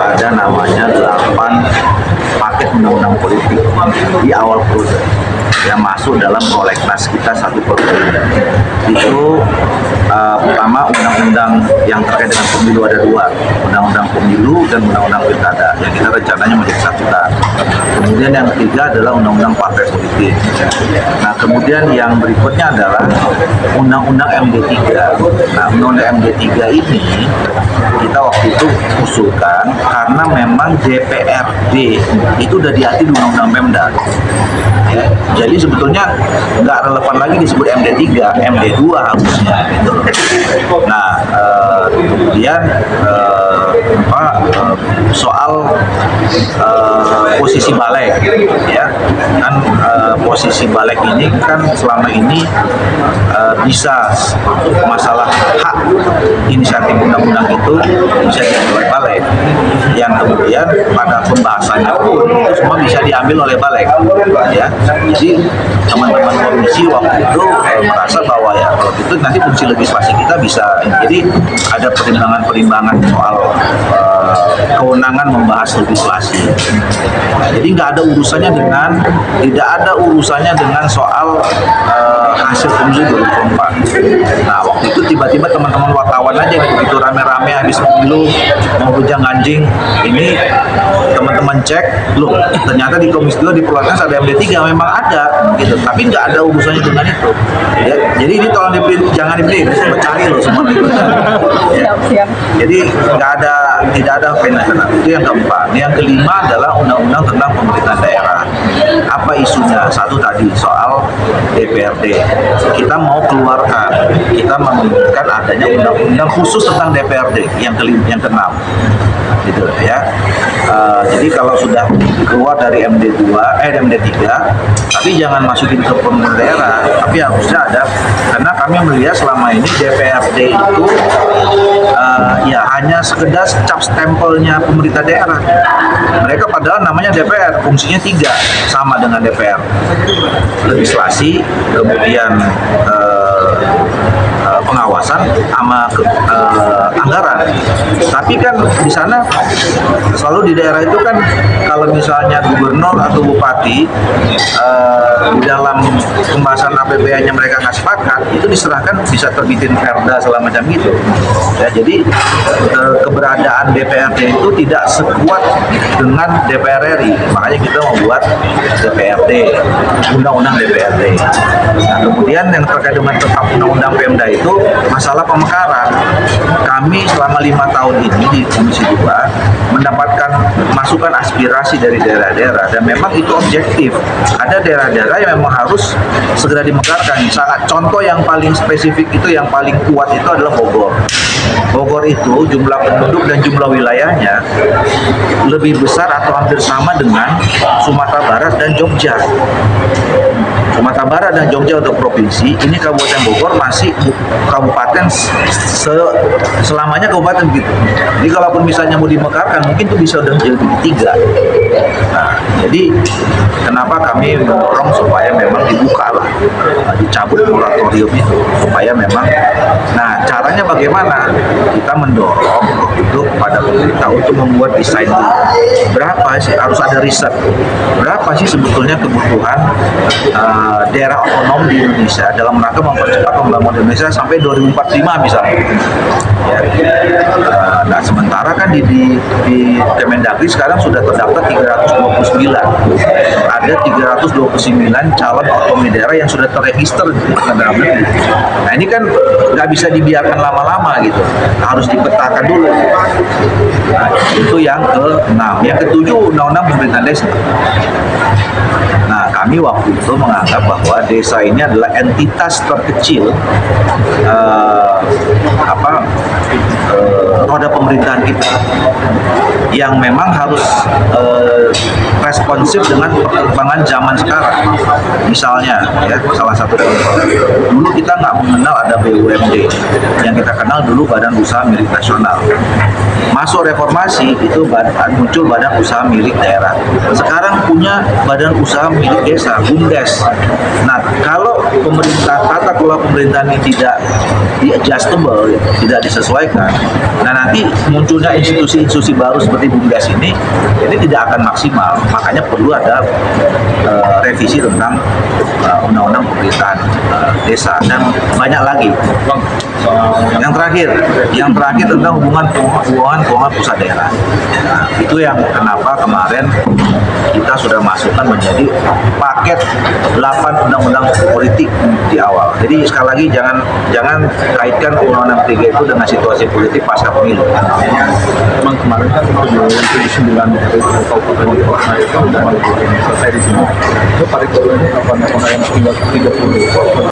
ada namanya 8 paket undang-undang politik di awal periode yang masuk dalam prolegnas kita satu periode. Itu pertama undang-undang yang terkait dengan pemilu ada 2, undang-undang pemilu dan undang-undang pilkada yang kita rencananya mau disatukan. Kemudian yang ketiga adalah undang-undang partai politik. Nah kemudian yang berikutnya adalah undang-undang MD3. Nah undang-undang MD3 ini kita waktu itu usulkan karena memang DPRD itu udah diatur di undang-undang Pemda. Ya, jadi sebetulnya nggak relevan lagi disebut MD3, MD2 harusnya. Gitu. Nah, kemudian soal posisi balik, ya kan posisi balik ini kan selama ini bisa masalah hak inisiatif undang-undang itu bisa diambil oleh balik, yang kemudian pada pembahasannya pun itu semua bisa diambil oleh balik, ya. Jadi teman-teman komisi waktu itu merasa bahwa ya kalau gitu nanti fungsi legislasi kita bisa, jadi ada perimbangan-perimbangan soal kewenangan membahas legislasi. Jadi nggak ada urusannya dengan, tidak ada urusannya dengan soal hasil pemilu 2004. Nah waktu itu tiba-tiba teman-teman wartawan aja begitu rame-rame habis pemilu mau bujang anjing ini, teman-teman cek, loh ternyata di Komisi 2 di prolegnas ada MD3, memang ada gitu, tapi nggak ada urusannya dengan itu. Ya, jadi ini tolong jangan dipilih, cari loh semua itu. Ya. Jadi tidak ada fenomena. Itu yang keempat. Yang kelima adalah undang-undang tentang pemerintahan daerah. Apa isunya? Satu tadi soal DPRD. Kita mau keluarkan, kita menginginkan adanya undang-undang khusus tentang DPRD yang keenam. Gitu ya. Jadi kalau sudah keluar dari MD3, tapi jangan masukin ke pemerintah daerah, tapi harusnya ada, karena kami melihat selama ini DPRD itu ya hanya sekedar cap stempelnya pemerintah daerah. Mereka padahal namanya DPR, fungsinya 3 sama dengan DPR, legislasi, kemudian pengawasan sama anggaran. Tapi kan di sana selalu di daerah itu kan kalau misalnya gubernur atau bupati di dalam pembahasan APBN-nya mereka nggak sepakat, itu diserahkan bisa terbitin perda segala macam gitu. Ya, jadi keberadaan DPRD itu tidak sekuat dengan DPR RI. Makanya kita membuat DPRD, undang-undang DPRD. Nah, kemudian yang terkait dengan tetap undang-undang Pemda itu masalah pemekaran. Kami selama 5 tahun ini di Komisi 2 mendapatkan masukan aspirasi dari daerah-daerah dan memang itu objektif. Ada daerah-daerah yang memang harus segera dimekarkan. Sangat contoh yang paling spesifik itu, yang paling kuat itu adalah Bogor. Bogor itu jumlah penduduk dan jumlah wilayahnya lebih besar atau hampir sama dengan Sumatera Barat dan Jogja. Sumatera Barat dan Jogja untuk provinsi, ini Kabupaten Bogor masih kabupaten selamanya kabupaten gitu. Jadi kalaupun misalnya mau dimekarkan, mungkin itu bisa udah jadi 3. Nah, jadi kenapa kami mendorong supaya memang dibuka lah, dicabut moratorium itu, supaya memang, nah caranya bagaimana? Kita mendorong itu kepada pemerintah untuk membuat desain dulu. Berapa sih, harus ada riset, berapa sih sebetulnya kebutuhan daerah otonom di Indonesia dalam rangka mempercepat pembangunan Indonesia sampai 2045 misalnya. Ya. Nah sementara kan di Kemendagri sekarang sudah terdaftar 329. Ada 329 calon otonomi daerah yang sudah terregister di dalam negeri. Nah ini kan nggak bisa dibiarkan lama-lama gitu, harus dipetakan dulu. Nah itu yang ke-6. Yang ke-7 undang-undang pemerintahan desa. Nah kami waktu itu menganggap bahwa desa ini adalah entitas terkecil roda pemerintahan kita yang memang harus responsif dengan perkembangan zaman sekarang. Misalnya ya, salah satu contoh, dulu kita nggak mengenal ada BUMD, yang kita kenal dulu Badan Usaha Milik Nasional. Masuk reformasi itu muncul Badan Usaha Milik Daerah. Sekarang punya Badan Usaha Milik Desa, BUMDes. Nah kalau pemerintah, tata kelola pemerintahan ini tidak di-adjustable, tidak disesuaikan, nah nanti munculnya institusi-institusi baru seperti BUMDes ini tidak akan maksimal. Makanya perlu ada revisi tentang undang-undang pemerintahan desa dan banyak lagi. Yang terakhir tentang hubungan keuangan pusat daerah. Nah, itu yang kenapa kemarin kita sudah masukkan menjadi paket 8 undang-undang politik di awal. Jadi sekali lagi jangan kaitkan undang-undang 3 itu dengan situasi politik pasca pemilu. Memang kemarin kan 9 dari Kabupaten Kota itu selesai di sini. Itu paripurna yang tinggal 30.